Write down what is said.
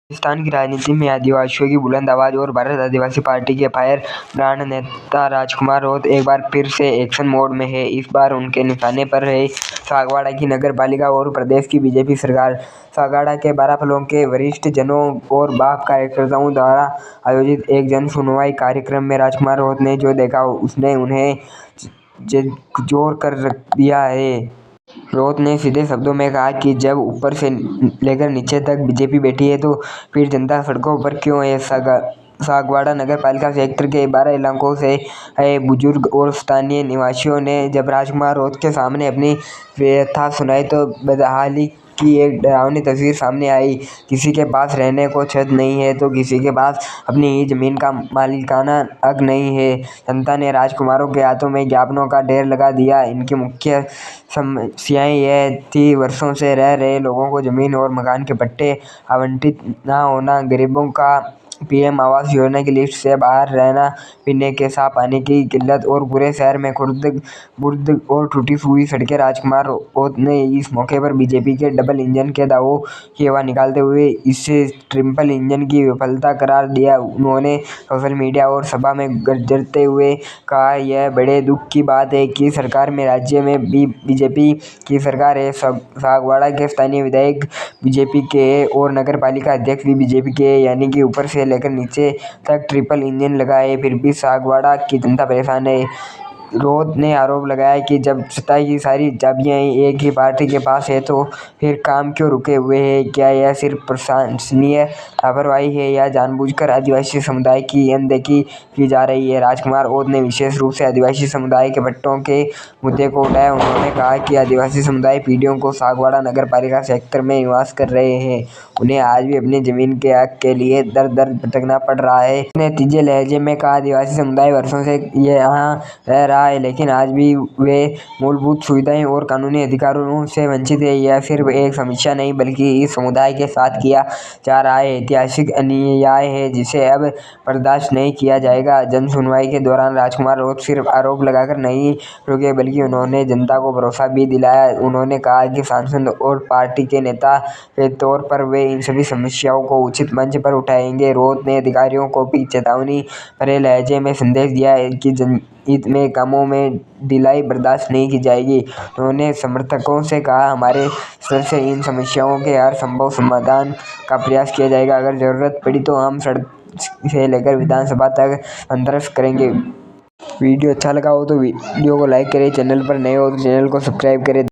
पाकिस्तान की राजनीति में आदिवासियों की बुलंद आवाज और भारत आदिवासी पार्टी के फायर ब्रांड नेता राजकुमार राउत एक बार फिर से एक्शन मोड में है। इस बार उनके निशाने पर है सागवाड़ा की नगर पालिका और प्रदेश की बीजेपी सरकार। सागवाड़ा के बाराफलों के वरिष्ठ जनों और बाप कार्यकर्ताओं द्वारा आयोजित एक जन सुनवाई कार्यक्रम में राजकुमार राउत ने जो देखा उसने उन्हें झकझोर कर रख दिया है। राउत ने सीधे शब्दों में कहा कि जब ऊपर से लेकर नीचे तक बीजेपी बैठी है तो फिर जनता सड़कों पर क्यों है। सागवाड़ा नगर पालिका क्षेत्र के 12 इलाकों से आए बुजुर्ग और स्थानीय निवासियों ने जब राजकुमार राउत के सामने अपनी व्यथा सुनाई तो बदहाली की एक डरावनी तस्वीर सामने आई। किसी के पास रहने को छत नहीं है तो किसी के पास अपनी ही जमीन का मालिकाना हक नहीं है। जनता ने राजकुमारों के हाथों में ज्ञापनों का ढेर लगा दिया। इनकी मुख्य समस्याएं यह थी वर्षों से रह रहे लोगों को जमीन और मकान के पट्टे आवंटित न होना, गरीबों का पीएम आवास योजना की लिस्ट से बाहर रहना, पीने के साफ पानी की किल्लत और पूरे शहर में खुर्द-बुर्द और टूटी हुई सड़कें। राजकुमार राउत ने इस मौके पर बीजेपी के डबल इंजन के दावों की हवा निकालते हुए इसे ट्रिपल इंजन की विफलता करार दिया। उन्होंने सोशल मीडिया और सभा में गरजते हुए कहा, यह बड़े दुख की बात है कि सरकार में राज्य में भी बीजेपी की सरकार है। सागवाड़ा के स्थानीय विधायक बीजेपी के हैं और नगर पालिका अध्यक्ष भी बीजेपी के हैं, यानी कि ऊपर से लेकर नीचे तक ट्रिपल इंजन लगा है। फिर भी सागवाड़ा की जनता परेशान है। राउत ने आरोप लगाया कि जब सत्ता की सारी चाबियां एक ही पार्टी के पास है तो फिर काम क्यों रुके हुए हैं। क्या यह सिर्फ प्रशासनीय लापरवाही है या जानबूझकर आदिवासी समुदाय की अनदेखी की जा रही है। राजकुमार राउत ने विशेष रूप से आदिवासी समुदाय के पट्टों के मुद्दे को उठाया। उन्होंने कहा कि आदिवासी समुदाय पीढ़ियों को सागवाड़ा नगर पालिका क्षेत्र में निवास कर रहे हैं। उन्हें आज भी अपनी जमीन के हक के लिए दर-दर भटकना पड़ रहा है। उसने तीखे लहजे में कहा, आदिवासी समुदाय वर्षों से यहाँ रह रहा है लेकिन आज भी वे मूलभूत सुविधाएं और कानूनी अधिकारों से वंचित है। यह सिर्फ एक समस्या नहीं बल्कि इस समुदाय के साथ किया जा रहा है ऐतिहासिक अन्याय है जिसे अब बर्दाश्त नहीं किया जाएगा। जन सुनवाई के दौरान राजकुमार राउत सिर्फ आरोप लगाकर नहीं रुके बल्कि उन्होंने जनता को भरोसा भी दिलाया। उन्होंने कहा कि सांसद और पार्टी के नेता के तौर पर वे इन सभी समस्याओं को उचित मंच पर उठाएंगे। राउत ने अधिकारियों को भी चेतावनी भरे लहजे में संदेश दिया कि जनहित में कामों में ढिलाई बर्दाश्त नहीं की जाएगी। उन्होंने समर्थकों से कहा, हमारे स्तर से इन समस्याओं के हर संभव समाधान का प्रयास किया जाएगा। अगर जरूरत पड़ी तो हम सड़क से लेकर विधानसभा तक संघर्ष करेंगे। वीडियो अच्छा लगा हो तो वीडियो को लाइक करें, चैनल पर नए हो तो चैनल को सब्सक्राइब करें।